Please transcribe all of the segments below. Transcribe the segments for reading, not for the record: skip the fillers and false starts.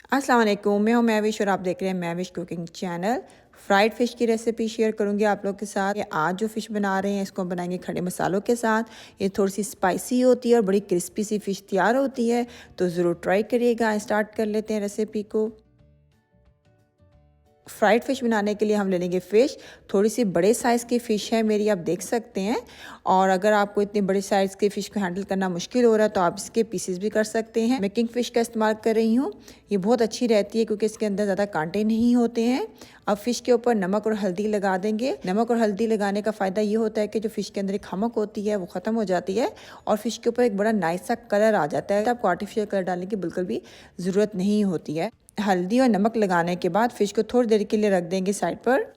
अस्सलाम वालेकुम, मैं हूं महविश और आप देख रहे हैं Mahvish cooking channel. Fried fish की रेसिपी शेयर करूंगी आप लोग के साथ। ये आज जो फ़िश बना रहे हैं इसको हम बनाएंगे खड़े मसालों के साथ। ये थोड़ी सी स्पाइसी होती है और बड़ी क्रिस्पी सी फ़िश तैयार होती है, तो ज़रूर ट्राई करिएगा। स्टार्ट कर लेते हैं रेसिपी को। फ्राइड फ़िश बनाने के लिए हम ले लेंगे फ़िश। थोड़ी सी बड़े साइज़ की फ़िश है मेरी, आप देख सकते हैं। और अगर आपको इतने बड़े साइज़ की फ़िश को हैंडल करना मुश्किल हो रहा है तो आप इसके पीसेस भी कर सकते हैं। मैं किंग फ़िश का इस्तेमाल कर रही हूँ। ये बहुत अच्छी रहती है क्योंकि इसके अंदर ज़्यादा कांटे नहीं होते हैं। अब फ़िश के ऊपर नमक और हल्दी लगा देंगे। नमक और हल्दी लगाने का फ़ायदा ये होता है कि जो फ़िश के अंदर एक खमक होती है वो ख़त्म हो जाती है और फ़िश के ऊपर एक बड़ा नाइस सा कलर आ जाता है। आपको आर्टिफिशियल कलर डालने की बिल्कुल भी ज़रूरत नहीं होती है। हल्दी और नमक लगाने के बाद फ़िश को थोड़ी देर के लिए रख देंगे साइड पर।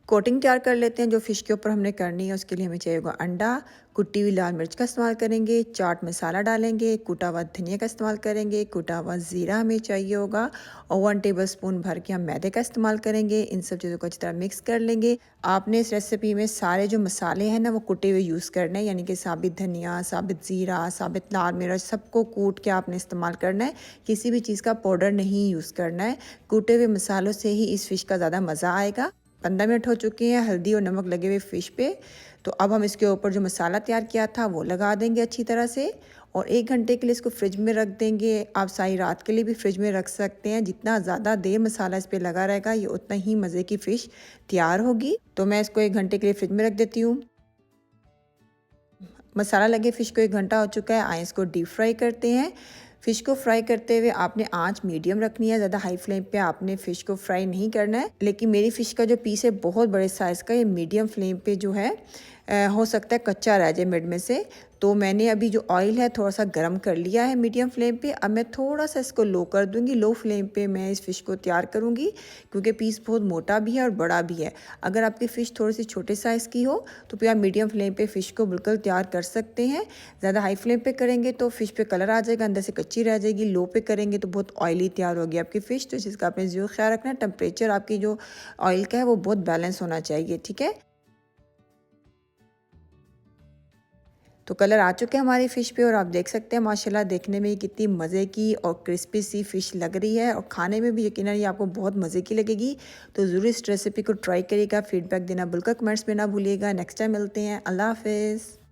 कोटिंग तैयार कर लेते हैं जो फ़िश के ऊपर हमने करनी है। उसके लिए हमें चाहिए होगा अंडा, कुटी हुई लाल मिर्च का इस्तेमाल करेंगे, चाट मसाला डालेंगे, कूटा हुआ धनिया का इस्तेमाल करेंगे, कूटा हुआ ज़ीरा हमें चाहिए होगा और 1 टेबलस्पून भर के हम मैदे का इस्तेमाल करेंगे। इन सब चीज़ों को अच्छी तरह मिक्स कर लेंगे। आपने इस रेसिपी में सारे जो मसाले हैं ना वो कुटे हुए यूज़ करने हैं, यानी कि साबित धनिया, साबित ज़ीरा, साबित लाल मिर्च सबको कूट के आपने इस्तेमाल करना है। किसी भी चीज़ का पाउडर नहीं यूज़ करना है। कूटे हुए मसालों से ही इस फ़िश का ज़्यादा मज़ा आएगा। 15 मिनट हो चुके हैं हल्दी और नमक लगे हुए फ़िश पे। तो अब हम इसके ऊपर जो मसाला तैयार किया था वो लगा देंगे अच्छी तरह से और 1 घंटे के लिए इसको फ्रिज में रख देंगे। आप सारी रात के लिए भी फ्रिज में रख सकते हैं। जितना ज़्यादा देर मसाला इस पे लगा रहेगा ये उतना ही मज़े की फ़िश तैयार होगी। तो मैं इसको 1 घंटे के लिए फ्रिज में रख देती हूँ। मसाला लगे फ़िश को 1 घंटा हो चुका है। आइए इसको डीप फ्राई करते हैं। फ़िश को फ्राई करते हुए आपने आंच मीडियम रखनी है, ज़्यादा हाई फ्लेम पे आपने फ़िश को फ्राई नहीं करना है। लेकिन मेरी फ़िश का जो पीस है बहुत बड़े साइज़ का, ये मीडियम फ्लेम पे जो है हो सकता है कच्चा रह जाए मिड में से। तो मैंने अभी जो ऑयल है थोड़ा सा गर्म कर लिया है मीडियम फ्लेम पे। अब मैं थोड़ा सा इसको लो कर दूंगी। लो फ्लेम पे मैं इस फ़िश को तैयार करूंगी क्योंकि पीस बहुत मोटा भी है और बड़ा भी है। अगर आपकी फ़िश थोड़ी सी छोटे साइज़ की हो तो फिर आप मीडियम फ्लेम पे फ़िश को बिल्कुल तैयार कर सकते हैं। ज़्यादा हाई फ्लेम पे करेंगे तो फ़िश पे कलर आ जाएगा, अंदर से कच्ची रह जाएगी। लो पे करेंगे तो बहुत ऑयली तैयार होगी आपकी फ़िश। तो जिसका आपने ज़रूर ख्याल रखना है। टेम्परेचर आपकी जो ऑयल का है वो बहुत बैलेंस होना चाहिए, ठीक है। तो कलर आ चुके हैं हमारी फ़िश पे और आप देख सकते हैं माशाल्लाह देखने में कितनी मज़े की और क्रिस्पी सी फ़िश लग रही है और खाने में भी यकीनन ये आपको बहुत मज़े की लगेगी। तो ज़रूर इस रेसिपी को ट्राई करिएगा। फीडबैक देना बिल्कुल कमेंट्स में ना भूलिएगा। नेक्स्ट टाइम मिलते हैं। अल्लाह हाफ़िज़।